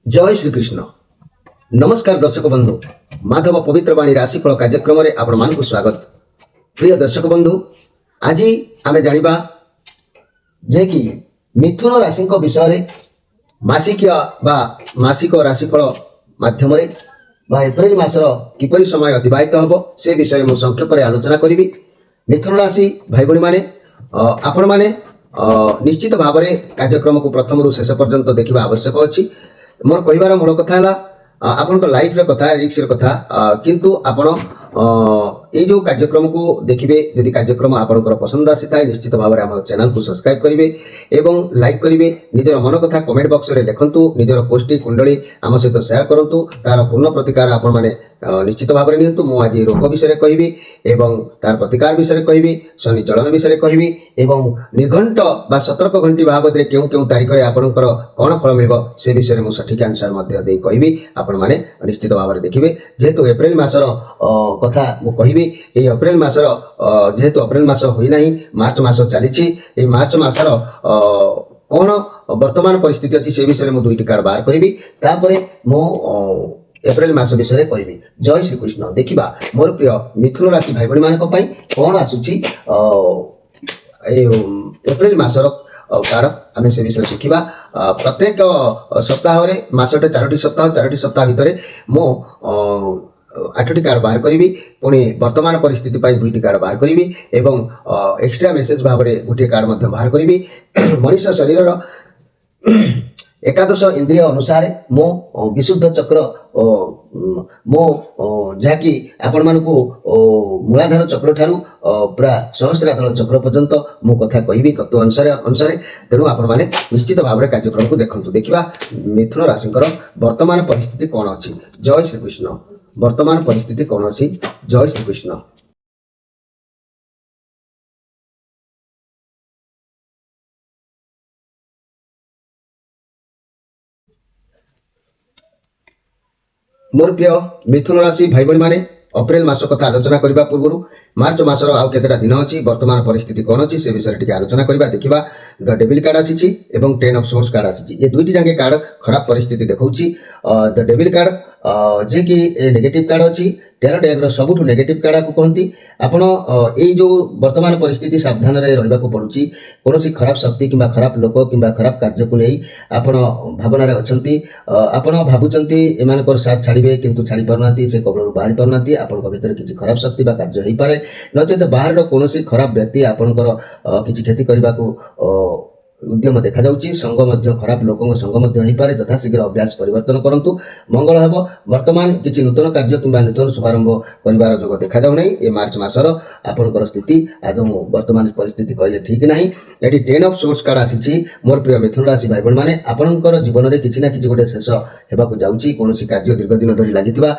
जय श्रीकृष्ण नमस्कार दर्शक बंधु माधव पवित्र बाणी राशिफल कार्यक्रम में आपण मान स्वागत। प्रिय दर्शक बंधु आज आम जाना जे कि मिथुन राशि विषय मासिक मासिक राशिफल माध्यम एप्रिल मासर किपरि समय अतिबाहित हम से विषय मुझे संक्षेप में आलोचना करी। मिथुन राशि भाई भाई मैंने आपण मैंने निश्चित भाव में कार्यक्रम को प्रथम शेष पर्यंत देखा आवश्यक अच्छी। मोर कहबार मूल कथा है आपण लाइफ कथा रिक्स कथा किंतु आपण ये जो कार्यक्रम को देखिए यदि कार्यक्रम आपंकर पसंद आसी था निश्चित भाव में आम चैनल को सब्सक्राइब करेंगे एवं लाइक करेंगे निजर मन कथा कमेंट बॉक्स में लिखंतु निजर पोस्टी कुंडली आम सहित शेयर करूँ तार पूर्ण प्रतिकार आपण मैंने निश्चित भाव में नियंतु। मु आज रोग विषय कहि एवं तार प्रतिकार विषय कहि शनि चलन विषय कहि एवं निर्घंट बा सतर्क घंटी बाबद में क्यों क्यों तारीख में आपंकर कौन फल मिल से विषय में सठिक आंसर कहि आपण मैंने निश्चित भाव में देखिए। जेहेतु एप्रिल मासर कथा मु कहि एप्रिल मासर जेहेतु एप्रिल मास होना मार्च मास चली मार्च मासर कौन वर्तमान परिस्थिति अच्छी से विषय में दुईटी कार्ड बाहर करी तापर मु एप्रिल मास विषय कहि। जय श्रीकृष्ण देखा मोर प्रिय मिथुन राशि भाई भाई मान कौन आसूची एप्रिल मासर कार्ड आम से विषय शिखा। प्रत्येक सप्ताह मसटे चारोटी सप्ताह भितर मु 8टी कार्ड बाहर करी पुणी वर्तमान परिस्थिति दुईटी कार्ड बाहर करी एवं एक्स्ट्रा मेसेज भाव में गोटे कार्ड बाहर करी। मनुष्य शरीर एकादश इंद्रिय अनुसार मो विशुद्ध चक्र मो जहाँकि आपण मानकु मूलाधार चक्र ठारू पूरा सहस्राधार चक्र पर्यंत मो कथा कहि तत्व अनुसार तेणु आपण माने निश्चित भाव में कार्यक्रम को देखंतु। देखिबा मिथुन राशिकर वर्तमान परिस्थिति कौन अछि। जय श्रीकृष्ण वर्तमान परिस्थिति कौन अछि। जय श्रीकृष्ण। मोर प्रिय मिथुन राशि भाई भाई माने अप्रैल मास कथा आलोचना करने पूर्व मार्च मासर आउ केतेटा दिन अच्छी वर्तमान परिस्थिति कौन अच्छी से विषय टी आलोचना करवा। देखा द डेविल कार्ड आसी 10 ऑफ सोर्स कार्ड आसी ये दुईटी जांगे कार्ड खराब परिस्थिति देखौछि। द डेविल कार्ड जे कि नेगेटिव कार्ड अच्छी 13 डेग्र सबुठ नेगेटिव कार्ड को कहती आपण ये जो वर्तमान परिस्थिति सावधान रहा पड़ुछि कौन खराब शक्ति कि खराब लोक कि खराब कार्य को नहीं आपण भावना अच्छा आपण भावुंट एम साथ छाड़े किंतु छाड़ी पारना से कबल बाहरी पारना आपण भर किसी खराब शक्ति कार्य हो पाए नचेत बाहर कौन खराब व्यक्ति आपणकर किसी क्षति करने को उद्यम देखा जाउछि। संग मध्य खराब लोकों संग मध्य हो पारे तथा शीघ्र अभ्यास परिवर्तन करंतु मंगल हेब। वर्तमान किसी नूतन कार्य किंबा नूतन शुभारंभ करिवार जोग देखा जाउ नै। ए मार्च मासर आपनकर स्थिति आदौ वर्तमान परिस्थिति कहले ठीक नाही। एटी 10 ऑफ सोर्स कार्ड आसी मोर प्रिय मिथुन राशि भाई बहन माने आपनकर जीवन में किछि ना किछि गोटे शेष हेबा को जाउछि। कोनोसी कार्य दीर्घ दिन धरि लागितबा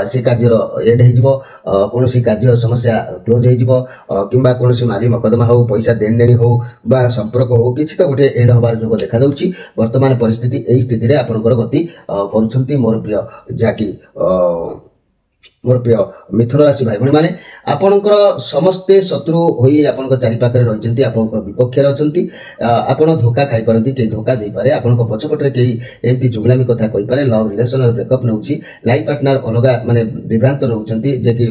से कार्य एंड हे जिवो कोनोसी कार्य समस्या क्लोज हे जिवो किंबा कोनोसी माली मकदमा हो पैसा देन देनी हो बा संपर्क हो किछि गोटे एंड हबार जो देखा जाउछि। वर्तमान परिस्थिति यही स्थिति रे आपनकर गति करूछंती मोर प्रिय जाकी मोर प्रिय मिथुन राशि भाई भाई माने आपनकर समस्ते शत्रु होई आपनकर चारि पाखरे रहिचंती आपनकर विपक्षरे अछंती आपण धोखा खाई परंती के धोखा दे पारे आपनकर पछपटरे के एमती जुगलामी कथा कहि पारे लव रिलेशन और ब्रेकअप नउछि लाइफ पार्टनर अलगा माने विभ्रांत रहउचंती जे कि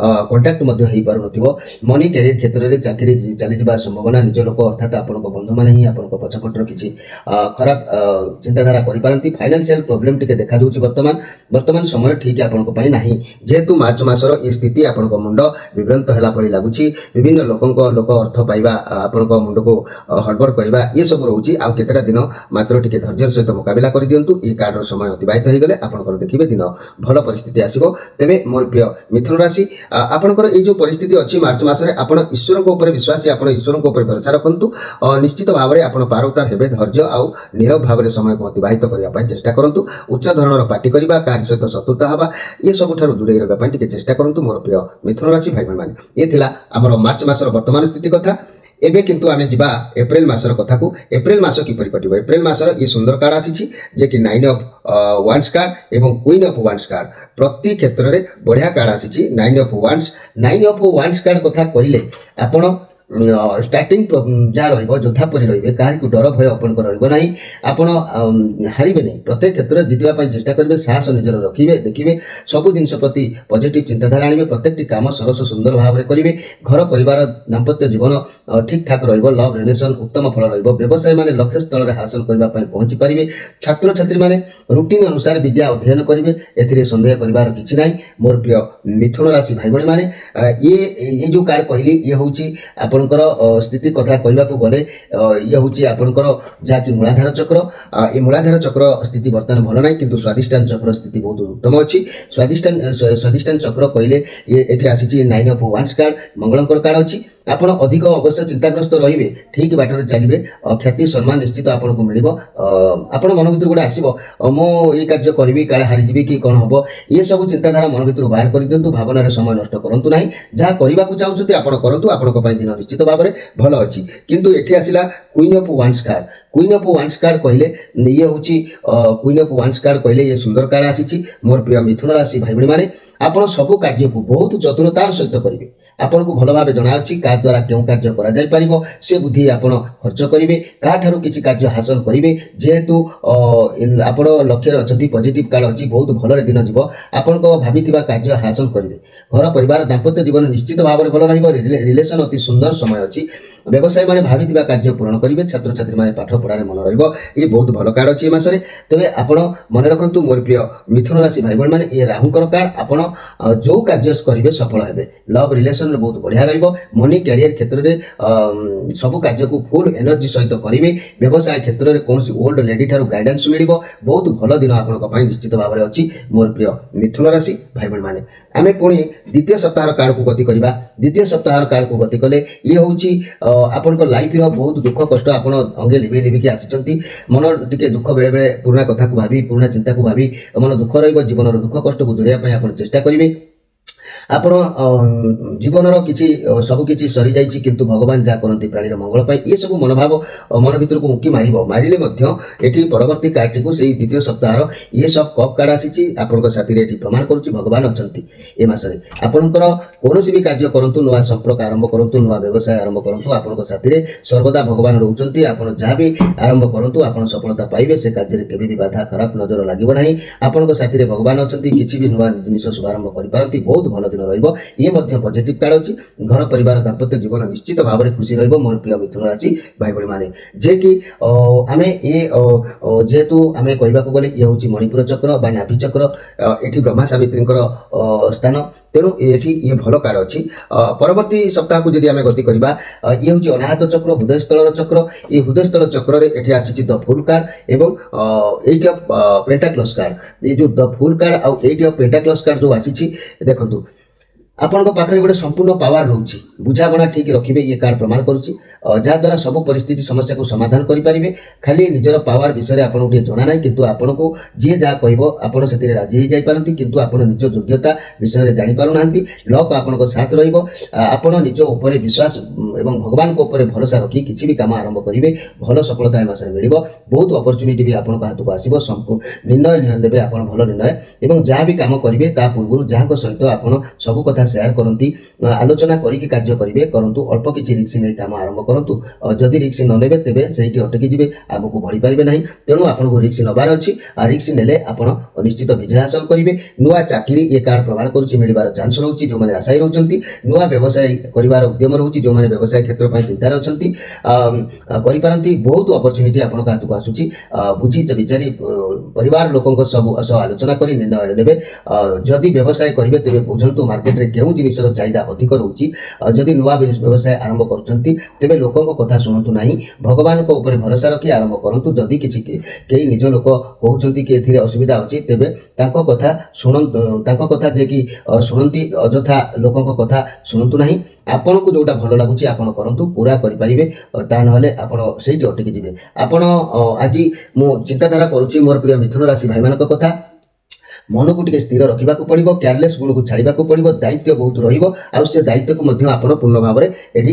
कांटेक्ट मध्ये हेई पारु नथिबो मनी कैरियर क्षेत्र रे चाकरी चली जिबा संभावना निज लोक अर्थात आपनकर बंधु माने ही आपनकर पछपटर किछि खराब चिंताधारा करि पारंती। फाइनेंशियल प्रॉब्लम टिके देखा जाउछि वर्तमान समय ठीक आपनकर पई नाही। जेहेतु मार्च मासर ये स्थिति आपण मुंड विभ्रांत है लगुच विभिन्न लोक अर्थ पाइबा आपण मुंड को हड़बड़ करवा ये सब रोचे आउ केतेटा दिन मात्र टिके धैर्य सहित मुकाबला कर दिंतु। ये कार्ड समय अतिबाहित हो गले आपंकर देखिए दिन भल परिस्थिति आसो। तेरे मोर प्रिय मिथुन राशि आपंकर ये जो परिस्थिति अच्छी मार्च मासरे आपण ईश्वर को विश्वासी आपण ईश्वर को भरोसा रखु निश्चित भाव में आप पारउतार हेबे धैर्य आउ नीरव भाव में समय को अतिबाहित करने चेष्टा करूँ। उच्च धरण पार्टी करवा कार्य सहित शत्रुता हवा ये सब दूरे रहा चेष्टा करूँ। मोर प्रिय मिथुन राशि भाई भाई ये थिला हमर मार्च मासर वर्तमान स्थिति कथा। एबे किंतु आमे जिबा एप्रिल मासर कथा को एप्रिल मास किपरि कटिबो। एप्रिल मासर ये सुंदर कार्ड आसी जे कि 9 ऑफ वांड्स कार्ड एवं क्वीन ऑफ वांड्स कार्ड प्रति क्षेत्र रे बढ़िया कार्ड आसी 9 ऑफ वांड्स कार्ड कथा कहिले आपण ଷ୍ଟାର୍ଟିଂ ଯାହା ରହିବ ଯୋଦ୍ଧା ପରି ରହିବେ, କାହାକୁ ଡର ଭୟ ଆପଣଙ୍କ ରହିବ ନାହିଁ। ଆପଣ ହାରିବେନି, ପ୍ରତ୍ୟେକ କ୍ଷେତ୍ରରେ ଜିତିବା ପାଇଁ ଚେଷ୍ଟା କରିବେ, ସାହସ ନିଜର ରଖିବେ, ଦେଖିବେ ସବୁ ଜିନିଷ ପ୍ରତି ପଜିଟିଭ ଚିନ୍ତାଧାରା ଆଣିବେ, ପ୍ରତ୍ୟେକଟି କାମ ସରସ ସୁନ୍ଦର ଭାବରେ କରିବେ। ଘର ପରିବାର ଦାମ୍ପତ୍ୟ ଜୀବନ ଠିକ୍ ଠାକ୍ ରହିବ, ଲଭ୍ ରିଲେସନ୍ ଉତ୍ତମ ଫଳ ରହିବ। ବ୍ୟବସାୟୀମାନେ ଲକ୍ଷ୍ୟ ସ୍ଥଳରେ ହାସଲ କରିବା ପାଇଁ ପହଞ୍ଚି ପାରିବେ। ଛାତ୍ରଛାତ୍ରୀମାନେ ରୁଟିନ୍ ଅନୁସାରେ ବିଦ୍ୟା ଅଧ୍ୟୟନ କରିବେ, ଏଥିରେ ସନ୍ଦେହ କରିବାର କିଛି ନାହିଁ। ମୋର ପ୍ରିୟ ମିଥୁନ ରାଶି ଭାଇ ଭଉଣୀମାନେ, ଇଏ ଯେଉଁ କାର୍ଡ କହିଲି ଇଏ ହେଉଛି ଆପଣଙ୍କର ସ୍ଥିତି କଥା କହିବାକୁ ଗଲେ ଇଏ ହେଉଛି ଆପଣଙ୍କର ଯାହାକି ମୂଳାଧାର ଚକ୍ର। ଏ ମୂଳାଧାର ଚକ୍ର ସ୍ଥିତି ବର୍ତ୍ତମାନ ଭଲ ନାହିଁ, କିନ୍ତୁ ସ୍ୱାଧିଷ୍ଠାନ ଚକ୍ର ସ୍ଥିତି ବହୁତ ଉତ୍ତମ ଅଛି। ସ୍ୱାଧିଷ୍ଠାନ ଚକ୍ର କହିଲେ ଏଠି ଆସିଛି 9 of Wands କାର୍ଡ, ମଙ୍ଗଳଙ୍କର କାର୍ଡ ଅଛି। ଆପଣ ଅଧିକ ଅବଶ୍ୟ ଚିନ୍ତାଗ୍ରସ୍ତ ରହିବେ, ଠିକ୍ ବାଟରେ ଚାଲିବେ, ଖ୍ୟାତି ସମ୍ମାନ ନିଶ୍ଚିତ ଆପଣଙ୍କୁ ମିଳିବ। ଆପଣ ମନ ଭିତରୁ ଗୋଟେ ଆସିବ ମୁଁ ଏଇ କାର୍ଯ୍ୟ କରିବି କାଳେ ହାରିଯିବି କି କ'ଣ ହେବ, ଏସବୁ ଚିନ୍ତାଧାରା ମନ ଭିତରୁ ବାହାର କରିଦିଅନ୍ତୁ। ଭାବନାରେ ସମୟ ନଷ୍ଟ କରନ୍ତୁ ନାହିଁ, ଯାହା କରିବାକୁ ଚାହୁଁଛନ୍ତି ଆପଣ କରନ୍ତୁ, ଆପଣଙ୍କ ପାଇଁ ଦିନ ନିଶ୍ଚିତ ଭାବରେ ଭଲ ଅଛି। କିନ୍ତୁ ଏଠି ଆସିଲା queen of once card. Queen of once card କହିଲେ ଇଏ ହେଉଛି କୁଇନ୍ ଅଫ୍ ୱାନ୍ସ କାର୍ଡ କହିଲେ ଇଏ ସୁନ୍ଦର କାର୍ଡ ଆସିଛି। ମୋର ପ୍ରିୟ ମିଥୁନ ରାଶି ଭାଇ ଭଉଣୀମାନେ, ଆପଣ ସବୁ କାର୍ଯ୍ୟକୁ ବହୁତ ଚତୁରତାର ସହିତ କରିବେ। ଆପଣଙ୍କୁ ଭଲ ଭାବେ ଜଣାଅଛି କାହା ଦ୍ୱାରା କେଉଁ କାର୍ଯ୍ୟ କରାଯାଇପାରିବ, ସେ ବୁଦ୍ଧି ଆପଣ ଖର୍ଚ୍ଚ କରିବେ। କାହାଠାରୁ କିଛି କାର୍ଯ୍ୟ ହାସଲ କରିବେ, ଯେହେତୁ ଆପଣ ଲକ୍ଷ୍ୟରେ ଅଛନ୍ତି, ପଜିଟିଭ କାର୍ଡ ଅଛି, ବହୁତ ଭଲରେ ଦିନ ଯିବ, ଆପଣଙ୍କ ଭାବିଥିବା କାର୍ଯ୍ୟ ହାସଲ କରିବେ। ଘର ପରିବାର ଦାମ୍ପତ୍ୟ ଜୀବନ ନିଶ୍ଚିତ ଭାବରେ ଭଲ ରହିବ। ରିଲେସନ୍ ଅତି ସୁନ୍ଦର ସମୟ ଅଛି। ବ୍ୟବସାୟୀମାନେ ଭାବିଥିବା କାର୍ଯ୍ୟ ପୂରଣ କରିବେ, ଛାତ୍ରଛାତ୍ରୀମାନେ ପାଠ ପଢ଼ାରେ ମନ ରହିବ। ଇଏ ବହୁତ ଭଲ କାର୍ଡ ଅଛି ଏ ମାସରେ। ତେବେ ଆପଣ ମନେ ରଖନ୍ତୁ ମୋର ପ୍ରିୟ ମିଥୁନ ରାଶି ଭାଇ ଭଉଣୀମାନେ, ଇଏ ରାହୁଙ୍କର କାର୍ଡ। ଆପଣ ଯେଉଁ କାର୍ଯ୍ୟ କରିବେ ସଫଳ ହେବେ। ଲଭ୍ ରିଲେସନ୍ରେ ବହୁତ ବଢ଼ିଆ ରହିବ। ମନି କ୍ୟାରିୟର କ୍ଷେତ୍ରରେ ସବୁ କାର୍ଯ୍ୟକୁ ଫୁଲ୍ ଏନର୍ଜି ସହିତ କରିବେ। ବ୍ୟବସାୟ କ୍ଷେତ୍ରରେ କୌଣସି ଓଲ୍ଡ ଲେଡି ଠାରୁ ଗାଇଡାନ୍ସ ମିଳିବ। ବହୁତ ଭଲ ଦିନ ଆପଣଙ୍କ ପାଇଁ ନିଶ୍ଚିତ ଭାବରେ ଅଛି ମୋର ପ୍ରିୟ ମିଥୁନ ରାଶି ଭାଇ ଭଉଣୀମାନେ। ଆମେ ପୁଣି ଦ୍ୱିତୀୟ ସପ୍ତାହର କାର୍ଡକୁ ଗତି କରିବା। ଦ୍ୱିତୀୟ ସପ୍ତାହର କାର୍ଡକୁ ଗତି କଲେ ଇଏ ହେଉଛି ଆପଣଙ୍କ ଲାଇଫର ବହୁତ ଦୁଃଖ କଷ୍ଟ ଆପଣ ଅଙ୍ଗେ ଲିଭେଇକି ଆସିଛନ୍ତି। ମନ ଟିକେ ଦୁଃଖ ବେଳେବେଳେ ପୁରୁଣା କଥାକୁ ଭାବି, ପୁରୁଣା ଚିନ୍ତାକୁ ଭାବି ମନ ଦୁଃଖ ରହିବ। ଜୀବନର ଦୁଃଖ କଷ୍ଟକୁ ଦୂରେଇବା ପାଇଁ ଆପଣ ଚେଷ୍ଟା କରିବେ। ଆପଣ ଜୀବନର କିଛି ସବୁକିଛି ସରିଯାଇଛି, କିନ୍ତୁ ଭଗବାନ ଯାହା କରନ୍ତି ପ୍ରାଣୀର ମଙ୍ଗଳ ପାଇଁ, ଏସବୁ ମନୋଭାବ ମନ ଭିତରକୁ ଉଙ୍କି ମାରିଲେ ମଧ୍ୟ ଏଠି ପରବର୍ତ୍ତୀ କାର୍ଡଟିକୁ ସେଇ ଦ୍ୱିତୀୟ ସପ୍ତାହର ଏସ୍ ଅଫ୍ କପ୍ କାର୍ଡ ଆସିଛି। ଆପଣଙ୍କ ସାଥିରେ ଏଠି ପ୍ରମାଣ କରୁଛି ଭଗବାନ ଅଛନ୍ତି ଏ ମାସରେ। ଆପଣଙ୍କର କୌଣସି ବି କାର୍ଯ୍ୟ କରନ୍ତୁ, ନୂଆ ସମ୍ପର୍କ ଆରମ୍ଭ କରନ୍ତୁ, ନୂଆ ବ୍ୟବସାୟ ଆରମ୍ଭ କରନ୍ତୁ, ଆପଣଙ୍କ ସାଥିରେ ସର୍ବଦା ଭଗବାନ ରହୁଛନ୍ତି। ଆପଣ ଯାହା ବି ଆରମ୍ଭ କରନ୍ତୁ ଆପଣ ସଫଳତା ପାଇବେ। ସେ କାର୍ଯ୍ୟରେ କେବେ ବି ବାଧା ଖରାପ ନଜର ଲାଗିବ ନାହିଁ। ଆପଣଙ୍କ ସାଥିରେ ଭଗବାନ ଅଛନ୍ତି। କିଛି ବି ନୂଆ ଜିନିଷ ଶୁଭାରମ୍ଭ କରିପାରନ୍ତି। ବହୁତ ଭଲ ଦିନ ରହିବ। ଇଏ ମଧ୍ୟ ପଜିଟିଭ କାର୍ଡ ଅଛି। ଘର ପରିବାର ଦାମ୍ପତ୍ୟ ଜୀବନ ନିଶ୍ଚିତ ଭାବରେ ଖୁସି ରହିବ ମୋର ପ୍ରିୟ ମିଥୁନ ରାଶି ଭାଇ ଭଉଣୀମାନେ। ଯେ କି ଆମେ ଯେହେତୁ ଆମେ କହିବାକୁ ଗଲେ ଇଏ ହେଉଛି ମଣିପୁର ଚକ୍ର ବା ନାଭି ଚକ୍ର। ଏଠି ବ୍ରହ୍ମା ସାବିତ୍ରୀଙ୍କର ସ୍ଥାନ, ତେଣୁ ଏଠି ଇଏ ଭଲ କାର୍ଡ ଅଛି। ପରବର୍ତ୍ତୀ ସପ୍ତାହକୁ ଯଦି ଆମେ ଗତି କରିବା, ଇଏ ହେଉଛି ଅନାହତ ଚକ୍ର, ହୃଦୟସ୍ଥଳର ଚକ୍ର। এই হৃদয়স্থল চক্রে এটি আসছে দ ফুল কার্ড এবং এইট অফ পেন্টাক্লস কার্ড। এই যে দ ফুল কার্ড আর এইট অফ পেন্টাক্লস কার্ড যে আসছে দেখুন ଆପଣଙ୍କ ପାଖରେ ଗୋଟେ ସମ୍ପୂର୍ଣ୍ଣ ପାୱାର ରହୁଛି। ବୁଝାମଣା ଠିକ୍ ରଖିବେ, ଇଏ କାର୍ଡ ପ୍ରମାଣ କରୁଛି। ଯାହାଦ୍ୱାରା ସବୁ ପରିସ୍ଥିତି ସମସ୍ୟାକୁ ସମାଧାନ କରିପାରିବେ। ଖାଲି ନିଜର ପାୱାର ବିଷୟରେ ଆପଣଙ୍କୁ ଟିକେ ଜଣା ନାହିଁ, କିନ୍ତୁ ଆପଣଙ୍କୁ ଯିଏ ଯାହା କହିବ ଆପଣ ସେଥିରେ ରାଜି ହେଇଯାଇପାରନ୍ତି, କିନ୍ତୁ ଆପଣ ନିଜ ଯୋଗ୍ୟତା ବିଷୟରେ ଜାଣିପାରୁନାହାନ୍ତି। ଲକ୍ ଆପଣଙ୍କ ସାଥ ରହିବ। ଆପଣ ନିଜ ଉପରେ ବିଶ୍ୱାସ ଏବଂ ଭଗବାନଙ୍କ ଉପରେ ଭରସା ରଖି କିଛି ବି କାମ ଆରମ୍ଭ କରିବେ, ଭଲ ସଫଳତା ଏ ମାସରେ ମିଳିବ। ବହୁତ ଅପରଚ୍ୟୁନିଟି ବି ଆପଣଙ୍କ ହାତକୁ ଆସିବ। ନିର୍ଣ୍ଣୟ ନେବେ ଆପଣ, ଭଲ ନିର୍ଣ୍ଣୟ। ଏବଂ ଯାହା ବି କାମ କରିବେ ତା ପୂର୍ବରୁ ଯାହାଙ୍କ ସହିତ ଆପଣ ସବୁ କଥା ସେୟାର କରନ୍ତି, ଆଲୋଚନା କରିକି କାର୍ଯ୍ୟ କରିବେ, କରନ୍ତୁ। ଅଳ୍ପ କିଛି ରିକ୍ସ ନେଇ କାମ ଆରମ୍ଭ କରନ୍ତୁ। ଯଦି ରିକ୍ସ ନ ନେବେ ତେବେ ସେଇଠି ଅଟକି ଯିବେ, ଆଗକୁ ବଢ଼ିପାରିବେ ନାହିଁ। ତେଣୁ ଆପଣଙ୍କୁ ରିକ୍ସ ନେବାର ଅଛି। ଆଉ ରିକ୍ସ ନେଲେ ଆପଣ ନିଶ୍ଚିତ ବିଜୟ ହାସଲ କରିବେ। ନୂଆ ଚାକିରି ଏ କାର୍ଡ ପ୍ରମାଣ କରୁଛି ମିଳିବାର ଚାନ୍ସ ରହୁଛି। ଯେଉଁମାନେ ଆଶାୟୀ ରହୁଛନ୍ତି, ନୂଆ ବ୍ୟବସାୟ କରିବାର ଉଦ୍ୟମ ରହୁଛି, ଯେଉଁମାନେ ବ୍ୟବସାୟ କ୍ଷେତ୍ର ପାଇଁ ଚିନ୍ତାରେ ଅଛନ୍ତି କରିପାରନ୍ତି। ବହୁତ ଅପରଚ୍ୟୁନିଟି ଆପଣଙ୍କ ହାତକୁ ଆସୁଛି। ବୁଝି ବିଚାରି ପରିବାର ଲୋକଙ୍କ ସହ ଆଲୋଚନା କରି ନିର୍ଣ୍ଣୟ ନେବେ। ଯଦି ବ୍ୟବସାୟ କରିବେ ତେବେ ବୁଝନ୍ତୁ ମାର୍କେଟରେ କେଉଁ ଜିନିଷର ଚାହିଦା ଅଧିକ ରହୁଛି। ଯଦି ନୂଆ ବ୍ୟବସାୟ ଆରମ୍ଭ କରୁଛନ୍ତି ତେବେ ଲୋକଙ୍କ କଥା ଶୁଣନ୍ତୁ ନାହିଁ, ଭଗବାନଙ୍କ ଉପରେ ଭରସା ରଖି ଆରମ୍ଭ କରନ୍ତୁ। ଯଦି କିଛି କେହି ନିଜ ଲୋକ କହୁଛନ୍ତି କି ଏଥିରେ ଅସୁବିଧା ଅଛି, ତେବେ ତାଙ୍କ କଥା ଶୁଣନ୍ତୁ। ତାଙ୍କ କଥା ଯେ କି ଶୁଣନ୍ତି, ଅଯଥା ଲୋକଙ୍କ କଥା ଶୁଣନ୍ତୁ ନାହିଁ। ଆପଣଙ୍କୁ ଯୋଉଟା ଭଲ ଲାଗୁଛି ଆପଣ କରନ୍ତୁ, ପୁରା କରିପାରିବେ। ତା ନହେଲେ ଆପଣ ସେଇଠି ଅଟକି ଯିବେ। ଆପଣ ଆଜି ମୁଁ ଚିନ୍ତାଧାରା କରୁଛି ମୋର ପ୍ରିୟ ମିଥୁନ ରାଶି ଭାଇମାନଙ୍କ କଥା। ମନକୁ ଟିକେ ସ୍ଥିର ରଖିବାକୁ ପଡ଼ିବ, କେୟାରଲେସ୍ ଗୁଣକୁ ଛାଡ଼ିବାକୁ ପଡ଼ିବ, ଦାୟିତ୍ୱ ବହୁତ ରହିବ ଆଉ ସେ ଦାୟିତ୍ୱକୁ ମଧ୍ୟ ଆପଣ ପୂର୍ଣ୍ଣ ଭାବରେ ଏଠି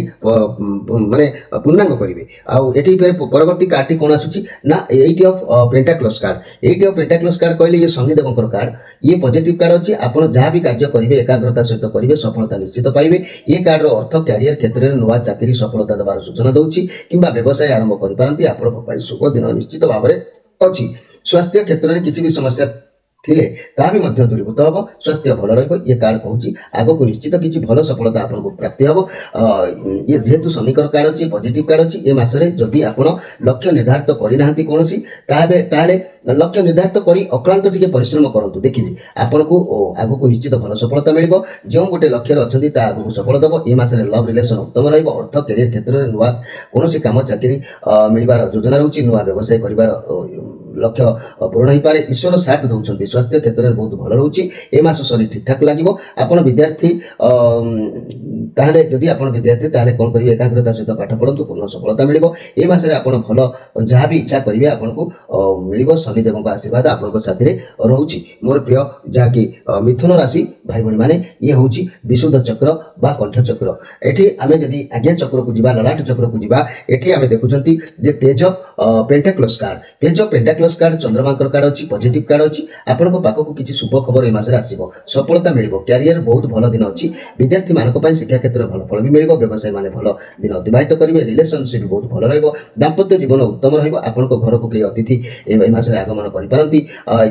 ମାନେ ପୂର୍ଣ୍ଣାଙ୍ଗ କରିବେ। ଆଉ ଏଠି ପରବର୍ତ୍ତୀ କାର୍ଡଟି କ'ଣ ଆସୁଛି ନା eight of pentacles card. Eight of pentacles card କହିଲେ ଇଏ ଶନିଦେବଙ୍କର କାର୍ଡ, ଇଏ ପଜିଟିଭ କାର୍ଡ ଅଛି। ଆପଣ ଯାହା ବି କାର୍ଯ୍ୟ କରିବେ ଏକାଗ୍ରତା ସହିତ କରିବେ, ସଫଳତା ନିଶ୍ଚିତ ପାଇବେ। ଏ କାର୍ଡର ଅର୍ଥ କ୍ୟାରିୟର କ୍ଷେତ୍ରରେ ନୂଆ ଚାକିରି ସଫଳତା ଦେବାର ସୂଚନା ଦେଉଛି କିମ୍ବା ବ୍ୟବସାୟ ଆରମ୍ଭ କରିପାରନ୍ତି। ଆପଣଙ୍କ ପାଇଁ ଶୁଭ ଦିନ ନିଶ୍ଚିତ ଭାବରେ ଅଛି। ସ୍ୱାସ୍ଥ୍ୟ କ୍ଷେତ୍ରରେ କିଛି ବି ସମସ୍ୟା ଥିଲେ ତାହା ବି ମଧ୍ୟ ଦୂରୀଭୂତ ହେବ, ସ୍ୱାସ୍ଥ୍ୟ ଭଲ ରହିବ। ଇଏ କାର୍ଡ କହୁଛି ଆଗକୁ ନିଶ୍ଚିତ କିଛି ଭଲ ସଫଳତା ଆପଣଙ୍କୁ ପ୍ରାପ୍ତି ହେବ। ଇଏ ଯେହେତୁ ଶନିଙ୍କର କାର୍ଡ ଅଛି, ପଜିଟିଭ କାର୍ଡ ଅଛି, ଏ ମାସରେ ଯଦି ଆପଣ ଲକ୍ଷ୍ୟ ନିର୍ଦ୍ଧାରିତ କରିନାହାନ୍ତି କୌଣସି ତାହେଲେ ଲକ୍ଷ୍ୟ ନିର୍ଦ୍ଧାରିତ କରି ଅକ୍ଳାନ୍ତ ଟିକେ ପରିଶ୍ରମ କରନ୍ତୁ, ଦେଖିବେ ଆପଣଙ୍କୁ ଆଗକୁ ନିଶ୍ଚିତ ଭଲ ସଫଳତା ମିଳିବ। ଯେଉଁ ଗୋଟେ ଲକ୍ଷ୍ୟରେ ଅଛନ୍ତି ତାହା ଆଗକୁ ସଫଳ ଦେବ। ଏ ମାସରେ ଲଭ୍ ରିଲେସନ ଉତ୍ତମ ରହିବ। ଅର୍ଥ କ୍ୟାରିୟର କ୍ଷେତ୍ରରେ ନୂଆ କୌଣସି କାମ ଚାକିରି ମିଳିବାର ଯୋଜନା ରହୁଛି। ନୂଆ ବ୍ୟବସାୟ କରିବାର ଲକ୍ଷ୍ୟ ପୂରଣ ହୋଇପାରେ। ଈଶ୍ୱର ସାଥ ଦେଉଛନ୍ତି। ସ୍ୱାସ୍ଥ୍ୟ କ୍ଷେତ୍ରରେ ବହୁତ ଭଲ ରହୁଛି। ଏ ମାସ ସରି ଠିକଠାକ ଲାଗିବ। ଆପଣ ବିଦ୍ୟାର୍ଥୀ ତାହେଲେ ଯଦି ଆପଣ ବିଦ୍ୟାର୍ଥୀ ତାହେଲେ କ'ଣ କରିବେ, ଏକାଗ୍ରତା ସହିତ ପାଠ ପଢ଼ନ୍ତୁ, ପୂର୍ଣ୍ଣ ସଫଳତା ମିଳିବ। ଏ ମାସରେ ଆପଣ ଭଲ ଯାହା ବି ଇଚ୍ଛା କରିବେ ଆପଣଙ୍କୁ ମିଳିବ। ଶନିଦେବଙ୍କ ଆଶୀର୍ବାଦ ଆପଣଙ୍କ ସାଥିରେ ରହୁଛି। ମୋର ପ୍ରିୟ ଯାହାକି ମିଥୁନ ରାଶି ଭାଇ ଭଉଣୀମାନେ, ଇଏ ହେଉଛି ବିଶୁଦ୍ଧ ଚକ୍ର ବା କଣ୍ଠ ଚକ୍ର। ଏଠି ଆମେ ଯଦି ଆଜ୍ଞା ଚକ୍ରକୁ ଯିବା, ଲଲାଟ ଚକ୍ରକୁ ଯିବା, ଏଠି ଆମେ ଦେଖୁଛନ୍ତି ଯେ page of pentacles card. Page of pentacles card ଚନ୍ଦ୍ରମାଙ୍କର କାର୍ଡ ଅଛି, ପଜିଟିଭ କାର୍ଡ ଅଛି। ଆପଣଙ୍କ ପାଖକୁ କିଛି ଶୁଭ ଖବର ଏ ମାସରେ ଆସିବ, ସଫଳତା ମିଳିବ। କ୍ୟାରିୟର ବହୁତ ଭଲ ଦିନ ଅଛି। ବିଦ୍ୟାର୍ଥୀମାନଙ୍କ ପାଇଁ ଶିକ୍ଷା କ୍ଷେତ୍ରରେ ଭଲ ଫଳ ବି ମିଳିବ। ବ୍ୟବସାୟୀ ମାନେ ଭଲ ଦିନ ଅତିବାହିତ କରିବେ। ରିଲେସନସିପ୍ ବହୁତ ଭଲ ରହିବ। ଦାମ୍ପତ୍ୟ ଜୀବନ ଉତ୍ତମ ରହିବ। ଆପଣଙ୍କ ଘରକୁ କେହି ଅତିଥି ଏ ମାସରେ ଆଗମନ କରିପାରନ୍ତି।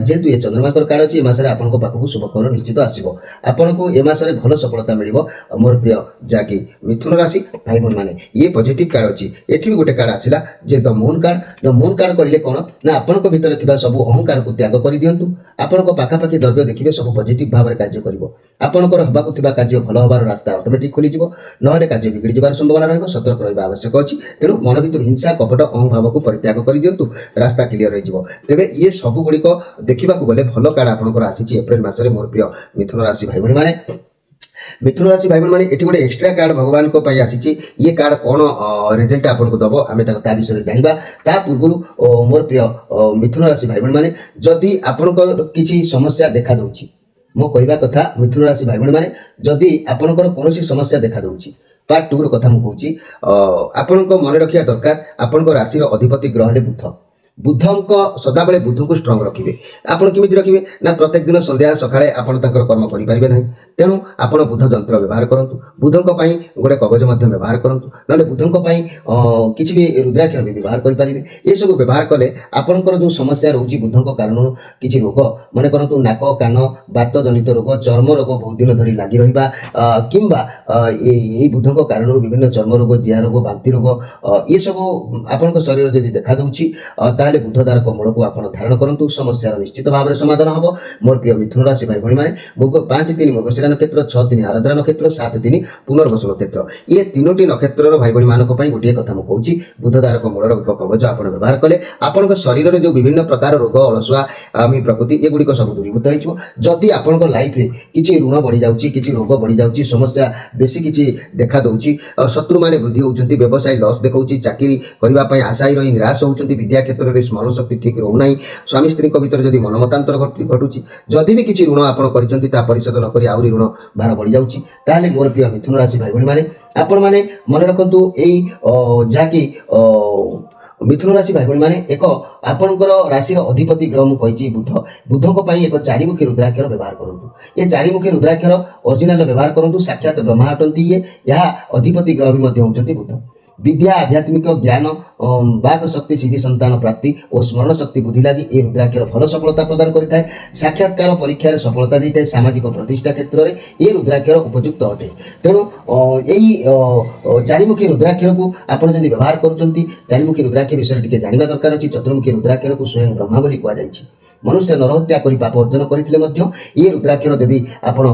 ଯେହେତୁ ଏ ଚନ୍ଦ୍ରମାଙ୍କର କାର୍ଡ ଅଛି, ଏ ମାସରେ ଆପଣଙ୍କ ପାଖକୁ ଶୁଭ ଖବର ନିଶ୍ଚିତ ଆସିବ। ଆପଣଙ୍କୁ ଏ ମାସରେ ଭଲ ସଫଳତା ମିଳିବ। ମୋର ପ୍ରିୟ ଯାହାକି ମିଥୁନ ରାଶି ଭାଇ ଭଉଣୀମାନେ, ଇଏ ପଜିଟିଭ କାର୍ଡ ଅଛି। ଏଠି ବି ଗୋଟେ କାର୍ଡ ଆସିଲା ଯେ ଦ ମୁନ୍ କାର୍ଡ। ଦ ମୁନ୍ କାର୍ଡ କହିଲେ କ'ଣ ନା ଆପଣଙ୍କ ଭିତରେ ଥିବା ସବୁ ଅହଙ୍କାରକୁ ତ୍ୟାଗ କରିଦିଅନ୍ତୁ। ଆପଣଙ୍କ ପାଖାପାଖି ଦ୍ରବ୍ୟ ଦେଖିବେ ସବୁ ପଜିଟିଭ ଭାବରେ କାର୍ଯ୍ୟ କରିବ। ଆପଣଙ୍କର ହେବାକୁ ଥିବା କାର୍ଯ୍ୟ ଭଲ ହେବାର ରାସ୍ତା ଅଟୋମେଟିକ୍ ଖୋଲିଯିବ, ନହେଲେ କାର୍ଯ୍ୟ ବିଗିଡ଼ି ଯିବାର ସମ୍ଭାବନା ରହିବ। ସତର୍କ ରହିବା ଆବଶ୍ୟକ ଅଛି। ତେଣୁ ମନ ଭିତରୁ ହିଂସା, କପଟ, ଅହଂଭାବକୁ ପରିତ୍ୟାଗ କରିଦିଅନ୍ତୁ, ରାସ୍ତା କ୍ଲିୟର ହୋଇଯିବ। ତେବେ ଇଏ ସବୁ ଗୁଡ଼ିକ ଦେଖିବାକୁ ଗଲେ ଭଲ କାର୍ଡ ଆପଣଙ୍କର ଆସିଛି ଏପ୍ରିଲ ମାସରେ। ମୋର ପ୍ରିୟ ମିଥୁନ ରାଶି ଭାଇ ଭଉଣୀମାନେ, ମିଥୁନ ରାଶି ଭାଇ ଭଉଣୀମାନେ, ଏଠି ଗୋଟେ ଏକ୍ସଟ୍ରା କାର୍ଡ ଭଗବାନଙ୍କ ପାଇଁ ଆସିଛି। ଇଏ କାର୍ଡ କ'ଣ ରେଜଲ୍ଟ ଆପଣଙ୍କୁ ଦେବ ଆମେ ତା ବିଷୟରେ ଜାଣିବା। ତା ପୂର୍ବରୁ ମୋର ପ୍ରିୟ ମିଥୁନ ରାଶି ଭାଇ ଭଉଣୀମାନେ, ଯଦି ଆପଣଙ୍କର କିଛି ସମସ୍ୟା ଦେଖାଦେଉଛି, ମୋ କହିବା କଥା ମିଥୁନ ରାଶି ଭାଇ ଭଉଣୀମାନେ, ଯଦି ଆପଣଙ୍କର କୌଣସି ସମସ୍ୟା ଦେଖାଦେଉଛି, ପାର୍ଟ 2 ର କଥା ମୁଁ କହୁଛି, ଆପଣଙ୍କ ମନେ ରଖିବା ଦରକାର ଆପଣଙ୍କ ରାଶିର ଅଧିପତି ଗ୍ରହ ହେଲେ ବୁଧ। ବୁଧଙ୍କ ସଦାବେଳେ ବୁଧଙ୍କୁ ଷ୍ଟ୍ରଙ୍ଗ ରଖିବେ। ଆପଣ କେମିତି ରଖିବେ ନା ପ୍ରତ୍ୟେକ ଦିନ ସନ୍ଧ୍ୟା ସକାଳେ ଆପଣ ତାଙ୍କର କର୍ମ କରିପାରିବେ ନାହିଁ। ତେଣୁ ଆପଣ ବୁଧ ଯନ୍ତ୍ର ବ୍ୟବହାର କରନ୍ତୁ। ବୁଧଙ୍କ ପାଇଁ ଗୋଟେ କବଚ ମଧ୍ୟ ବ୍ୟବହାର କରନ୍ତୁ, ନହେଲେ ବୁଧଙ୍କ ପାଇଁ କିଛି ବି ରୁଦ୍ରାକ୍ଷର ବି ବ୍ୟବହାର କରିପାରିବେ। ଏସବୁ ବ୍ୟବହାର କଲେ ଆପଣଙ୍କର ଯେଉଁ ସମସ୍ୟା ରହୁଛି ବୁଧଙ୍କ କାରଣରୁ କିଛି ରୋଗ, ମନେ କରନ୍ତୁ ନାକ କାନ ବାତ ଜନିତ ରୋଗ, ଚର୍ମ ରୋଗ ବହୁତ ଦିନ ଧରି ଲାଗି ରହିବା, କିମ୍ବା ଏଇ ବୁଧଙ୍କ କାରଣରୁ ବିଭିନ୍ନ ଚର୍ମ ରୋଗ, ଜିଆ ରୋଗ, ବାନ୍ତି ରୋଗ, ଏସବୁ ଆପଣଙ୍କ ଶରୀର ଯଦି ଦେଖାଦେଉଛି ତାହେଲେ ବୁଧ ଦ୍ୱାରକ ମୂଳକୁ ଆପଣ ଧାରଣ କରନ୍ତୁ। ସମସ୍ୟାର ନିଶ୍ଚିତ ଭାବରେ ସମାଧାନ ହେବ। ମୋର ପ୍ରିୟ ମିଥୁନ ରାଶି ଭାଇ ଭଉଣୀମାନେ, 5-3 ମୃଗଶିରା ନକ୍ଷତ୍ର, 6-3 ଆରାଧନା ନକ୍ଷତ୍ର, 7-3 ପୁନର୍ବସୁ ନକ୍ଷତ୍ର, ଏ ତିନୋଟି ନକ୍ଷତ୍ରର ଭାଇ ଭଉଣୀମାନଙ୍କ ପାଇଁ ଗୋଟିଏ କଥା ମୁଁ କହୁଛି, ବୁଧ ଦ୍ୱାରକ ମୂଳର ଏକ କବଚ ଆପଣ ବ୍ୟବହାର କଲେ ଆପଣଙ୍କ ଶରୀରରେ ଯେଉଁ ବିଭିନ୍ନ ପ୍ରକାର ରୋଗ, ଅଳସୁଆ ପ୍ରକୃତି ଏଗୁଡ଼ିକ ସବୁ ଦୂରୀଭୂତ ହୋଇଯିବ। ଯଦି ଆପଣଙ୍କ ଲାଇଫରେ କିଛି ଋଣ ବଢ଼ିଯାଉଛି, କିଛି ରୋଗ ବଢ଼ିଯାଉଛି, ସମସ୍ୟା ବେଶୀ କିଛି ଦେଖାଦେଉଛି, ଶତ୍ରୁମାନେ ବୃଦ୍ଧି ହେଉଛନ୍ତି, ବ୍ୟବସାୟ ଲସ୍ ଦେଖାଉଛି, ଚାକିରି କରିବା ପାଇଁ ଆଶାୟୀ ରହି ନିରାଶ ହେଉଛନ୍ତି, ବିଦ୍ୟା କ୍ଷେତ୍ରରେ ସ୍ମରଣ ଶକ୍ତି ଠିକ୍ ରହୁନାହିଁ, ସ୍ୱାମୀ ସ୍ତ୍ରୀଙ୍କ ଭିତରେ ଯଦି ମନମତାନ୍ତର ଘଟୁଛି, ଯଦି ବି କିଛି ଋଣ ଆପଣ କରିଛନ୍ତି ତାହା ପରିଶୋଧ ନ କରି ଆହୁରି ଋଣ ଭାର ବଢ଼ିଯାଉଛି, ତାହେଲେ ମୋର ପ୍ରିୟ ମିଥୁନ ରାଶି ଭାଇ ଭଉଣୀମାନେ, ଆପଣମାନେ ମନେ ରଖନ୍ତୁ ଏଇ ଯାହାକି ମିଥୁନ ରାଶି ଭାଇ ଭଉଣୀମାନେ, ଏକ ଆପଣଙ୍କର ରାଶିର ଅଧିପତି ଗ୍ରହ ମୁଁ କହିଛି ବୁଧ। ବୁଧଙ୍କ ପାଇଁ ଏକ 4ମୁଖୀ ରୁଦ୍ରାକ୍ଷର ବ୍ୟବହାର କରନ୍ତୁ। ଏ 4ମୁଖୀ ରୁଦ୍ରାକ୍ଷର ଅରିଜିନାଲ ବ୍ୟବହାର କରନ୍ତୁ। ସାକ୍ଷାତ ବ୍ରହ୍ମା ଅଟନ୍ତି ଇଏ। ଏହା ଅଧିପତି ଗ୍ରହ ବି ମଧ୍ୟ ହେଉଛନ୍ତି ବୁଧ। ବିଦ୍ୟା, ଆଧ୍ୟାତ୍ମିକ ଜ୍ଞାନ, ବାକ୍ ଶକ୍ତି, ସିଦ୍ଧି ସନ୍ତାନ ପ୍ରାପ୍ତି ଓ ସ୍ମରଣ ଶକ୍ତି ବୃଦ୍ଧି ଲାଗି ଏ ରୁଦ୍ରାକ୍ଷର ଭଲ ସଫଳତା ପ୍ରଦାନ କରିଥାଏ। ସାକ୍ଷାତକାର ପରୀକ୍ଷାରେ ସଫଳତା ଦେଇଥାଏ। ସାମାଜିକ ପ୍ରତିଷ୍ଠା କ୍ଷେତ୍ରରେ ଏ ରୁଦ୍ରାକ୍ଷର ଉପଯୁକ୍ତ ଅଟେ। ତେଣୁ ଏଇ 4ମୁଖୀ ରୁଦ୍ରାକ୍ଷରକୁ ଆପଣ ଯଦି ବ୍ୟବହାର କରୁଛନ୍ତି, 4ମୁଖୀ ରୁଦ୍ରାକ୍ଷ ବିଷୟରେ ଟିକେ ଜାଣିବା ଦରକାର ଅଛି। ଚତୁର୍ମୁଖୀ ରୁଦ୍ରାକ୍ଷରକୁ ସ୍ୱୟଂ ବ୍ରହ୍ମା ବୋଲି କୁହାଯାଇଛି। ମନୁଷ୍ୟ ନରହତ୍ୟା କରି ପାପ ଅର୍ଜନ କରିଥିଲେ ମଧ୍ୟ ଏ ରୁଦ୍ରାକ୍ଷର ଯଦି ଆପଣ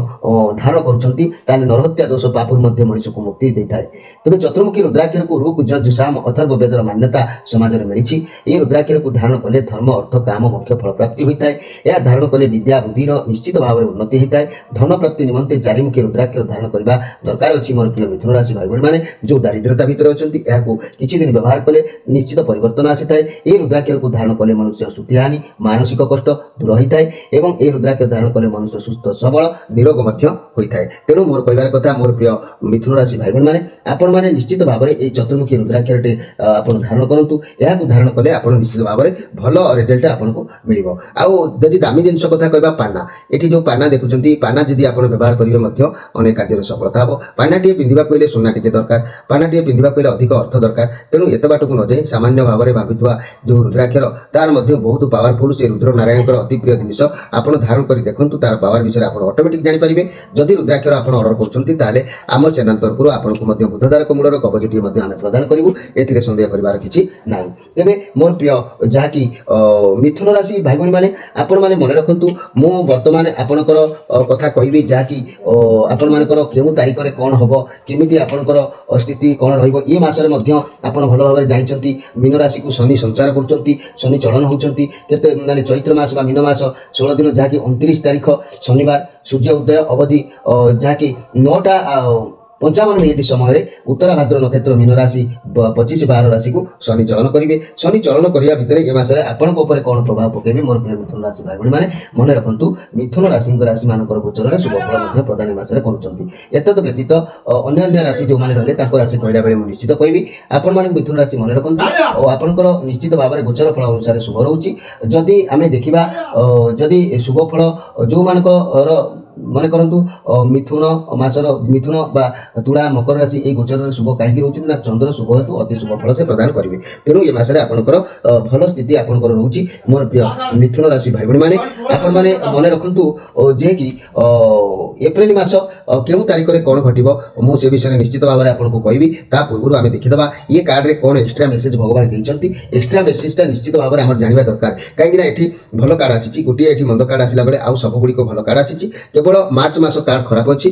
ଧାରଣ କରୁଛନ୍ତି ତାହେଲେ ନରହତ୍ୟା ଦୋଷ ପାପରୁ ମଧ୍ୟ ମଣିଷକୁ ମୁକ୍ତି ଦେଇଥାଏ। ତେବେ ଚତୁର୍ମୁଖୀ ରୁଦ୍ରାକ୍ଷରକୁ ରୁକ୍, ଯଜ୍, ସାମ, ଅଥର୍ବ ବେଦର ମାନ୍ୟତା ସମାଜରେ ମିଳିଛି। ଏ ରୁଦ୍ରାକ୍ଷରକୁ ଧାରଣ କଲେ ଧର୍ମ, ଅର୍ଥ, କାମ, ମୋକ୍ଷ ଫଳପ୍ରାପ୍ତି ହୋଇଥାଏ। ଏହା ଧାରଣ କଲେ ବିଦ୍ୟା ବୁଦ୍ଧିର ନିଶ୍ଚିତ ଭାବରେ ଉନ୍ନତି ହୋଇଥାଏ। ଧନ ପ୍ରାପ୍ତି ନିମନ୍ତେ 4ମୁଖୀ ରୁଦ୍ରାକ୍ଷର ଧାରଣ କରିବା ଦରକାର ଅଛି। ମୋର ପ୍ରିୟ ମିଥୁନ ରାଶି ଭାଇ ଭଉଣୀମାନେ, ଯେଉଁ ଦାରିଦ୍ର୍ୟତା ଭିତରେ ଅଛନ୍ତି ଏହାକୁ କିଛି ଦିନ ବ୍ୟବହାର କଲେ ନିଶ୍ଚିତ ପରିବର୍ତ୍ତନ ଆସିଥାଏ। ଏ ରୁଦ୍ରାକ୍ଷରକୁ ଧାରଣ କଲେ ମନୁଷ୍ୟ ସୁତିହାନି, ମାନସିକ କଷ୍ଟ ଦୂର ହୋଇଥାଏ ଏବଂ ଏହି ରୁଦ୍ରାକ୍ଷ ଧାରଣ କଲେ ମନୁଷ୍ୟ ସୁସ୍ଥ ସବଳ ନିରୋଗ ମଧ୍ୟ ହୋଇଥାଏ। ତେଣୁ ମୋର କହିବାର କଥା ମୋର ପ୍ରିୟ ମିଥୁନ ରାଶି ଭାଇ ଭଉଣୀମାନେ, ଆପଣମାନେ ନିଶ୍ଚିତ ଭାବରେ ଏହି ଚତୁର୍ମୁଖୀ ରୁଦ୍ରାକ୍ଷରଟି ଆପଣ ଧାରଣ କରନ୍ତୁ। ଏହାକୁ ଧାରଣ କଲେ ଆପଣ ନିଶ୍ଚିତ ଭାବରେ ଭଲ ରେଜଲ୍ଟ ଆପଣଙ୍କୁ ମିଳିବ। ଆଉ ଯଦି ଦାମୀ ଜିନିଷ କଥା କହିବା, ପାନା, ଏଠି ଯେଉଁ ପାନା ଦେଖୁଛନ୍ତି, ପାନା ଯଦି ଆପଣ ବ୍ୟବହାର କରିବେ ମଧ୍ୟ ଅନେକ କାର୍ଯ୍ୟରେ ସଫଳତା ହେବ। ପାନାଟିଏ ପିନ୍ଧିବାକୁ ହେଲେ ସୁନା ଟିକେ ଦରକାର, ପାନାଟିଏ ପିନ୍ଧିବାକୁ ହେଲେ ଅଧିକ ଅର୍ଥ ଦରକାର। ତେଣୁ ଏତେ ବାଟକୁ ନ ଯାଇ ସାମାନ୍ୟ ଭାବରେ ଭାବିଥିବା ଯେଉଁ ରୁଦ୍ରାକ୍ଷର, ତାର ମଧ୍ୟ ବହୁତ ପାୱାରଫୁଲ, ସେ ରୁଦ୍ର ନାରାୟଣଙ୍କର ଅତି ପ୍ରିୟ ଜିନିଷ। ଆପଣ ଧାରଣ କରି ଦେଖନ୍ତୁ, ତାର ପାୱାର ବିଷୟରେ ଆପଣ ଅଟୋମେଟିକ ଜାଣିପାରିବେ। ଯଦି ରୁଦ୍ରାକ୍ଷର ଆପଣ ଅର୍ଡର କରୁଛନ୍ତି ତାହେଲେ ଆମ ଚ୍ୟାନେଲ ତରଫରୁ ଆପଣଙ୍କୁ ମଧ୍ୟ ବୁଧଦାରକ ମୂଳର କବଚଟିଏ ମଧ୍ୟ ଆମେ ପ୍ରଦାନ କରିବୁ, ଏଥିରେ ସନ୍ଦେହ କରିବାର କିଛି ନାହିଁ। ତେବେ ମୋର ପ୍ରିୟ ଯାହାକି ମିଥୁନ ରାଶି ଭାଇ ଭଉଣୀମାନେ, ଆପଣମାନେ ମନେ ରଖନ୍ତୁ, ମୁଁ ବର୍ତ୍ତମାନ ଆପଣଙ୍କର କଥା କହିବି ଯାହାକି ଆପଣମାନଙ୍କର କେଉଁ ତାରିଖରେ କ'ଣ ହେବ, କେମିତି ଆପଣଙ୍କର ସ୍ଥିତି କ'ଣ ରହିବ। ଏ ମାସରେ ମଧ୍ୟ ଆପଣ ଭଲ ଭାବରେ ଜାଣିଛନ୍ତି ମୀନ ରାଶିକୁ ଶନି ସଞ୍ଚାର କରୁଛନ୍ତି, ଶନି ଚଳନ ହେଉଛନ୍ତି କେତେ ମାନେ ଚୈତ୍ର ମାସ ବା ମୀନ ମାସ 16 ଦିନ, ଯାହାକି 29 ତାରିଖ ଶନିବାର ସୂର୍ଯ୍ୟ ଉଦୟ ଅବଧି ଯାହାକି 9:55 ସମୟରେ ଉତ୍ତରା ଭାଦ୍ର ନକ୍ଷତ୍ର ମୀନ ରାଶି 25-12 ରାଶିକୁ ଶନି ଚଳନ କରିବେ। ଶନି ଚଳନ କରିବା ଭିତରେ ଏ ମାସରେ ଆପଣଙ୍କ ଉପରେ କ'ଣ ପ୍ରଭାବ ପକାଇବେ ମୋର ପ୍ରିୟ ମିଥୁନ ରାଶି ଭାଇ ଭଉଣୀମାନେ, ମନେ ରଖନ୍ତୁ ମିଥୁନ ରାଶିଙ୍କ ରାଶିମାନଙ୍କର ଗୋଚରରେ ଶୁଭଫଳ ମଧ୍ୟ ପ୍ରଦାନ ଏ ମାସରେ କରୁଛନ୍ତି। ଏତଦ୍ ବ୍ୟତୀତ ଅନ୍ୟାନ୍ୟ ରାଶି ଯେଉଁମାନେ ରହିଲେ ତାଙ୍କ ରାଶି କହିଲା ବେଳେ ମୁଁ ନିଶ୍ଚିତ କହିବି। ଆପଣମାନଙ୍କୁ ମିଥୁନ ରାଶି ମନେ ରଖନ୍ତୁ ଓ ଆପଣଙ୍କର ନିଶ୍ଚିତ ଭାବରେ ଗୋଚର ଫଳ ଅନୁସାରେ ଶୁଭ ରହୁଛି। ଯଦି ଆମେ ଦେଖିବା, ଯଦି ଶୁଭ ଫଳ ଯେଉଁମାନଙ୍କର ମନେ କରନ୍ତୁ ମିଥୁନ ମାସର ମିଥୁନ ବା ତୁଳା ମକର ରାଶି ଏହି ଗୋଚରରେ ଶୁଭ କାହିଁକି ରହୁଛନ୍ତି ନା ଚନ୍ଦ୍ର ଶୁଭ ହେତୁ ଅତି ଶୁଭ ଫଳ ସେ ପ୍ରଦାନ କରିବେ। ତେଣୁ ଏ ମାସରେ ଆପଣଙ୍କର ଭଲ ସ୍ଥିତି ଆପଣଙ୍କର ରହୁଛି ମୋର ପ୍ରିୟ ମିଥୁନ ରାଶି ଭାଇ ଭଉଣୀମାନେ। ଆପଣମାନେ ମନେ ରଖନ୍ତୁ ଯେ କି ଏପ୍ରିଲ ମାସ କେଉଁ ତାରିଖରେ କ'ଣ ଘଟିବ ମୁଁ ସେ ବିଷୟରେ ନିଶ୍ଚିତ ଭାବରେ ଆପଣଙ୍କୁ କହିବି। ତା ପୂର୍ବରୁ ଆମେ ଦେଖିଦେବା ଏ କାର୍ଡରେ କ'ଣ ଏକ୍ସଟ୍ରା ମେସେଜ ଭଗବାନ ଦେଇଛନ୍ତି। ଏକ୍ସଟ୍ରା ମେସେଜଟା ନିଶ୍ଚିତ ଭାବରେ ଆମର ଜାଣିବା ଦରକାର, କାହିଁକିନା ଏଠି ଭଲ କାର୍ଡ ଆସିଛି, ଗୋଟିଏ ଏଠି ମନ୍ଦ କାର୍ଡ ଆସିଲା ବେଳେ ଆଉ ସବୁଗୁଡ଼ିକ ଭଲ କାର୍ଡ ଆସିଛି। କେବଳ ମାର୍ଚ୍ଚ ମାସ କାର୍ଡ ଖରାପ ଅଛି।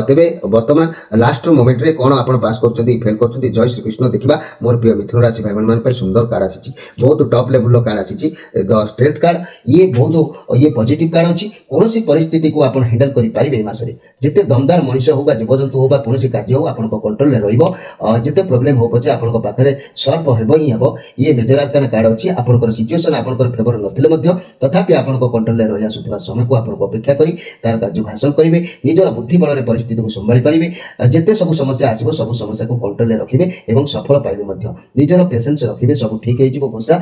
ତେବେ ବର୍ତ୍ତମାନ ଲାଷ୍ଟ ମୋମେଣ୍ଟରେ କ'ଣ ଆପଣ ପାସ୍ କରୁଛନ୍ତି ଫେଲ୍ କରୁଛନ୍ତି, ଜୟ ଶ୍ରୀକୃଷ୍ଣ। ଦେଖିବା ମୋର ପ୍ରିୟ ମିଥୁନ ରାଶି ଭାଇମାନଙ୍କ ପାଇଁ ସୁନ୍ଦର କାର୍ଡ ଆସିଛି, ବହୁତ ଟପ୍ ଲେଭେଲର କାର୍ଡ ଆସିଛି। ଦ ଷ୍ଟ୍ରେଂଥ କାର୍ଡ ଇଏ ବହୁତ ପଜିଟିଭ କାର୍ଡ ଅଛି। କୌଣସି ପରିସ୍ଥିତିକୁ ଆପଣ ହ୍ୟାଣ୍ଡେଲ କରିପାରିବେ ଏ ମାସରେ। ଯେତେ ଦମଦାର ମଣିଷ ହଉ ବା ଜୀବଜନ୍ତୁ ହଉ ବା କୌଣସି କାର୍ଯ୍ୟ ହଉ ଆପଣଙ୍କ କଣ୍ଟ୍ରୋଲରେ ରହିବ। ଯେତେ ପ୍ରୋବ୍ଲେମ ହଉ ପଛେ ଆପଣଙ୍କ ପାଖରେ ସଲ୍ଭ ହେବ ହିଁ ହେବ। ଇଏ ମେଜର ଆର୍କାନା କାର୍ଡ ଅଛି। ଆପଣଙ୍କର ସିଚୁଏସନ ଆପଣଙ୍କର ଫେଭର ନଥିଲେ ମଧ୍ୟ ତଥାପି ଆପଣଙ୍କ କଣ୍ଟ୍ରୋଲରେ ରହି ଆସୁଥିବା ସମୟକୁ ଆପଣଙ୍କୁ ଅପେକ୍ଷା କରି ତାର କାର୍ଯ୍ୟ ହାସଲ କରିବେ। ନିଜର ବୁଦ୍ଧି ବଳରେ ପରିସ୍ଥିତିକୁ ସମ୍ଭାଳି ପାରିବେ। ଯେତେ ସବୁ ସମସ୍ୟା ଆସିବ ସବୁ ସମସ୍ୟାକୁ କଣ୍ଟ୍ରୋଲରେ ରଖିବେ ଏବଂ ସଫଳ ପାଇବେ ମଧ୍ୟ। ନିଜର ପେସେନ୍ସ ରଖିବେ, ସବୁ ଠିକ ହେଇଯିବ। ଘୋଷା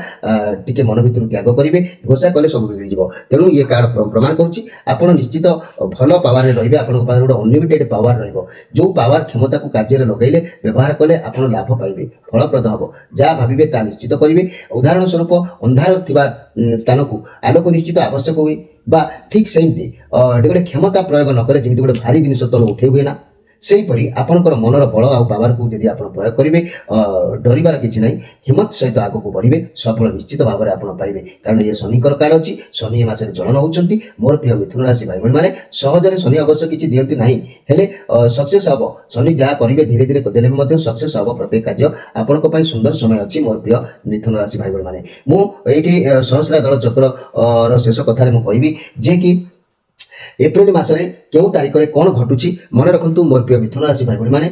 ଟିକେ ମନ ଭିତରୁ ତ୍ୟାଗ କରିବେ, ଘୋଷା କଲେ ସବୁ ବିଗିଡ଼ିଯିବ। ତେଣୁ ଇଏ କାର୍ଡ ପ୍ରମାଣ କରୁଛି ଆପଣ ନିଶ୍ଚିତ ଭଲ ପାୱାରରେ ରହିବେ। ଆପଣଙ୍କ ପାଖରେ ଗୋଟେ ଅନଲିମିଟେଡ ପାୱାର ରହିବ। ଯେଉଁ ପାୱାର କ୍ଷମତାକୁ କାର୍ଯ୍ୟରେ ଲଗାଇଲେ ବ୍ୟବହାର କଲେ ଆପଣ ଲାଭ ପାଇବେ, ଫଳପ୍ରଦ ହେବ। ଯାହା ଭାବିବେ ତାହା ନିଶ୍ଚିତ କରିବେ। ଉଦାହରଣ ସ୍ୱରୂପ ଅନ୍ଧାର ଥିବା ସ୍ଥାନକୁ ଆଲୋକ ନିଶ୍ଚିତ ଆବଶ୍ୟକ ହୁଏ ବା ଠିକ୍ ସେମିତି ଗୋଟେ କ୍ଷମତା ପ୍ରୟୋଗ ନ କଲେ ଯେମିତି ଗୋଟେ ଭାରି ଜିନିଷ ତଳୁ ଉଠେଇ ହୁଏ ନା, ସେହିପରି ଆପଣଙ୍କର ମନର ବଳ ଆଉ ପାୱାରକୁ ଯଦି ଆପଣ ପ୍ରୟୋଗ କରିବେ, ଡରିବାର କିଛି ନାହିଁ, ହିମ୍ମତ ସହିତ ଆଗକୁ ବଢ଼ିବେ, ସଫଳ ନିଶ୍ଚିତ ଭାବରେ ଆପଣ ପାଇବେ। କାରଣ ଇଏ ଶନିଙ୍କର କାର୍ଡ ଅଛି। ଶନି ଏ ମାସରେ ଚଳନ ହେଉଛନ୍ତି। ମୋର ପ୍ରିୟ ମିଥୁନ ରାଶି ଭାଇ ଭଉଣୀମାନେ, ସହଜରେ ଶନି ଅବଶ୍ୟ କିଛି ଦିଅନ୍ତି ନାହିଁ, ହେଲେ ସକ୍ସେସ୍ ହେବ। ଶନି ଯାହା କରିବେ ଧୀରେ ଧୀରେ ଦେଲେ ବି ମଧ୍ୟ ସକ୍ସେସ୍ ହେବ ପ୍ରତ୍ୟେକ କାର୍ଯ୍ୟ। ଆପଣଙ୍କ ପାଇଁ ସୁନ୍ଦର ସମୟ ଅଛି ମୋର ପ୍ରିୟ ମିଥୁନ ରାଶି ଭାଇ ଭଉଣୀମାନେ। ମୁଁ ଏଇଠି ସହସ୍ରା ଦଳ ଚକ୍ରର ଶେଷ କଥାରେ ମୁଁ କହିବି ଯେ କି ଏପ୍ରିଲ ମାସରେ କେଉଁ ତାରିଖରେ କ'ଣ ଘଟୁଛି ମନେ ରଖନ୍ତୁ ମୋର ପ୍ରିୟ ମିଥୁନ ରାଶି ଭାଇ ଭଉଣୀମାନେ।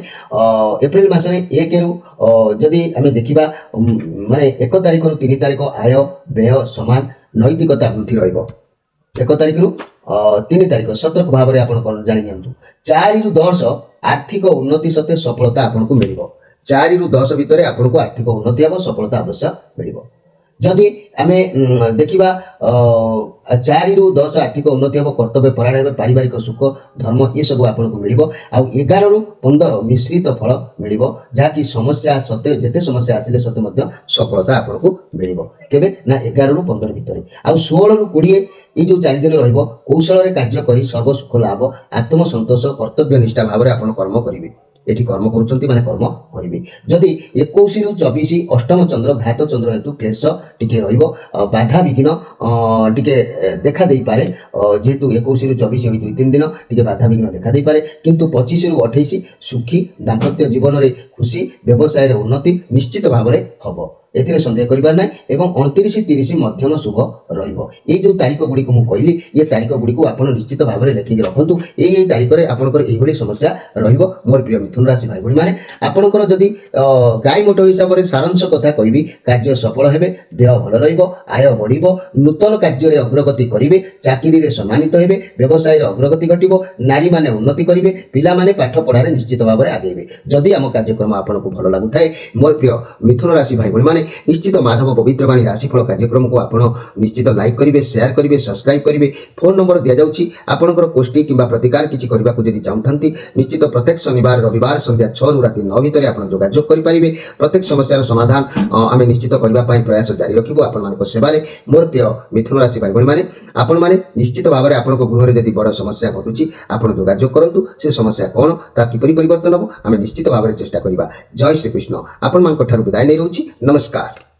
ଏପ୍ରିଲ ମାସରେ 1ରୁ ଯଦି ଆମେ ଦେଖିବା ମାନେ 1 ତାରିଖରୁ 3 ତାରିଖ ଆୟ ବ୍ୟୟ ସମାନ, ନୈତିକତା ବୃଦ୍ଧି ରହିବ। 1 ତାରିଖରୁ 3 ତାରିଖ ସତର୍କ ଭାବରେ ଆପଣ ଜାଣି ନିଅନ୍ତୁ। 4ରୁ 10 ଆର୍ଥିକ ଉନ୍ନତି ସତ୍ତ୍ୱେ ସଫଳତା ଆପଣଙ୍କୁ ମିଳିବ। 4ରୁ 10 ଭିତରେ ଆପଣଙ୍କୁ ଆର୍ଥିକ ଉନ୍ନତି ହେବ, ସଫଳତା ଅବଶ୍ୟ ମିଳିବ। ଯଦି ଆମେ ଦେଖିବା 4ରୁ 10 ଆର୍ଥିକ ଉନ୍ନତି ହେବ, କର୍ତ୍ତବ୍ୟ ପରାୟଣ ହେବେ, ପାରିବାରିକ ସୁଖ ଧର୍ମ ଏସବୁ ଆପଣଙ୍କୁ ମିଳିବ। ଆଉ 11ରୁ 15 ମିଶ୍ରିତ ଫଳ ମିଳିବ, ଯାହାକି ସମସ୍ୟା ସତ୍ତ୍ୱେ ଯେତେ ସମସ୍ୟା ଆସିଲେ ସତ୍ତ୍ୱେ ମଧ୍ୟ ସଫଳତା ଆପଣଙ୍କୁ ମିଳିବ। କେବେ ନା 11ରୁ 15 ଭିତରେ। ଆଉ 16ରୁ 20 ଏଇ ଯେଉଁ 4 ଦିନ ରହିବ, କୌଶଳରେ କାର୍ଯ୍ୟ କରି ସର୍ବସୁଖ ଲାଭ, ଆତ୍ମସନ୍ତୋଷ, କର୍ତ୍ତବ୍ୟ ନିଷ୍ଠା ଭାବରେ ଆପଣ କର୍ମ କରିବେ। ଏଠି କର୍ମ କରୁଛନ୍ତି ମାନେ କର୍ମ କରିବେ। ଯଦି 21ରୁ 24 ଅଷ୍ଟମ ଚନ୍ଦ୍ର ଘାତ ଚନ୍ଦ୍ର ହେତୁ କ୍ଲେଶ ଟିକେ ରହିବ, ବାଧା ବିଘ୍ନ ଟିକେ ଦେଖା ଦେଇପାରେ। ଯେହେତୁ 21ରୁ 24 ଏଇ 2-3 ଦିନ ଟିକେ ବାଧା ବିଘ୍ନ ଦେଖା ଦେଇପାରେ, କିନ୍ତୁ 25ରୁ 28 ସୁଖୀ, ଦାମ୍ପତ୍ୟ ଜୀବନରେ ଖୁସି, ବ୍ୟବସାୟରେ ଉନ୍ନତି ନିଶ୍ଚିତ ଭାବରେ ହେବ। ଏଥିରେ ସନ୍ଦେହ କରିବାର ନାହିଁ ଏବଂ 29-30 ମଧ୍ୟମ ଶୁଭ ରହିବ। ଏଇ ଯେଉଁ ତାରିଖ ଗୁଡ଼ିକୁ ମୁଁ କହିଲି ଏ ତାରିଖ ଗୁଡ଼ିକୁ ଆପଣ ନିଶ୍ଚିତ ଭାବରେ ଲେଖିକି ରଖନ୍ତୁ। ଏଇ ତାରିଖରେ ଆପଣଙ୍କର ଏଇଭଳି ସମସ୍ୟା ରହିବ। ମୋର ପ୍ରିୟ ମିଥୁନ ରାଶି ଭାଇ ଭଉଣୀମାନେ, ଆପଣଙ୍କର ଯଦି ଗାଈ ମୋଟ ହିସାବରେ ସାରାଂଶ କଥା କହିବି, କାର୍ଯ୍ୟ ସଫଳ ହେବେ, ଦେହ ଭଲ ରହିବ, ଆୟ ବଢ଼ିବ, ନୂତନ କାର୍ଯ୍ୟରେ ଅଗ୍ରଗତି କରିବେ, ଚାକିରିରେ ସମ୍ମାନିତ ହେବେ, ବ୍ୟବସାୟରେ ଅଗ୍ରଗତି ଘଟିବ, ନାରୀମାନେ ଉନ୍ନତି କରିବେ, ପିଲାମାନେ ପାଠ ପଢ଼ାରେ ନିଶ୍ଚିତ ଭାବରେ ଆଗେଇବେ। ଯଦି ଆମ କାର୍ଯ୍ୟକ୍ରମ ଆପଣଙ୍କୁ ଭଲ ଲାଗୁଥାଏ ମୋର ପ୍ରିୟ ମିଥୁନ ରାଶି ଭାଇ ଭଉଣୀମାନେ, ନିଶ୍ଚିତ ମାଧବ ପବିତ୍ରବାଣୀ ରାଶିଫଳ କାର୍ଯ୍ୟକ୍ରମକୁ ଆପଣ ନିଶ୍ଚିତ ଲାଇକ୍ କରିବେ, ସେୟାର କରିବେ, ସବସ୍କ୍ରାଇବ୍ କରିବେ। ଫୋନ୍ ନମ୍ବର ଦିଆଯାଉଛି। ଆପଣଙ୍କର କୋଷ୍ଠୀ କିମ୍ବା ପ୍ରତିକାର କିଛି କରିବାକୁ ଯଦି ଚାହୁଁଥାନ୍ତି ନିଶ୍ଚିତ ପ୍ରତ୍ୟେକ ଶନିବାର ରବିବାର ସନ୍ଧ୍ୟା 6ରୁ ରାତି 9 ଭିତରେ ଆପଣ ଯୋଗାଯୋଗ କରିପାରିବେ। ପ୍ରତ୍ୟେକ ସମସ୍ୟାର ସମାଧାନ ଆମେ ନିଶ୍ଚିତ କରିବା ପାଇଁ ପ୍ରୟାସ ଜାରି ରଖିବୁ ଆପଣମାନଙ୍କ ସେବାରେ। ମୋର ପ୍ରିୟ ମିଥୁନ ରାଶି ଭାଇ ଭଉଣୀମାନେ, ଆପଣମାନେ ନିଶ୍ଚିତ ଭାବରେ ଆପଣଙ୍କ ଗୃହରେ ଯଦି ବଡ଼ ସମସ୍ୟା ଘଟୁଛି ଆପଣ ଯୋଗାଯୋଗ କରନ୍ତୁ। ସେ ସମସ୍ୟା କ'ଣ, ତାହା କିପରି ପରିବର୍ତ୍ତନ ହେବ ଆମେ ନିଶ୍ଚିତ ଭାବରେ ଚେଷ୍ଟା କରିବା। ଜୟ ଶ୍ରୀକୃଷ୍ଣ। ଆପଣମାନଙ୍କ ଠାରୁ ବିଦାୟ ନେଇ ରହୁଛି। ନମସ୍କାର।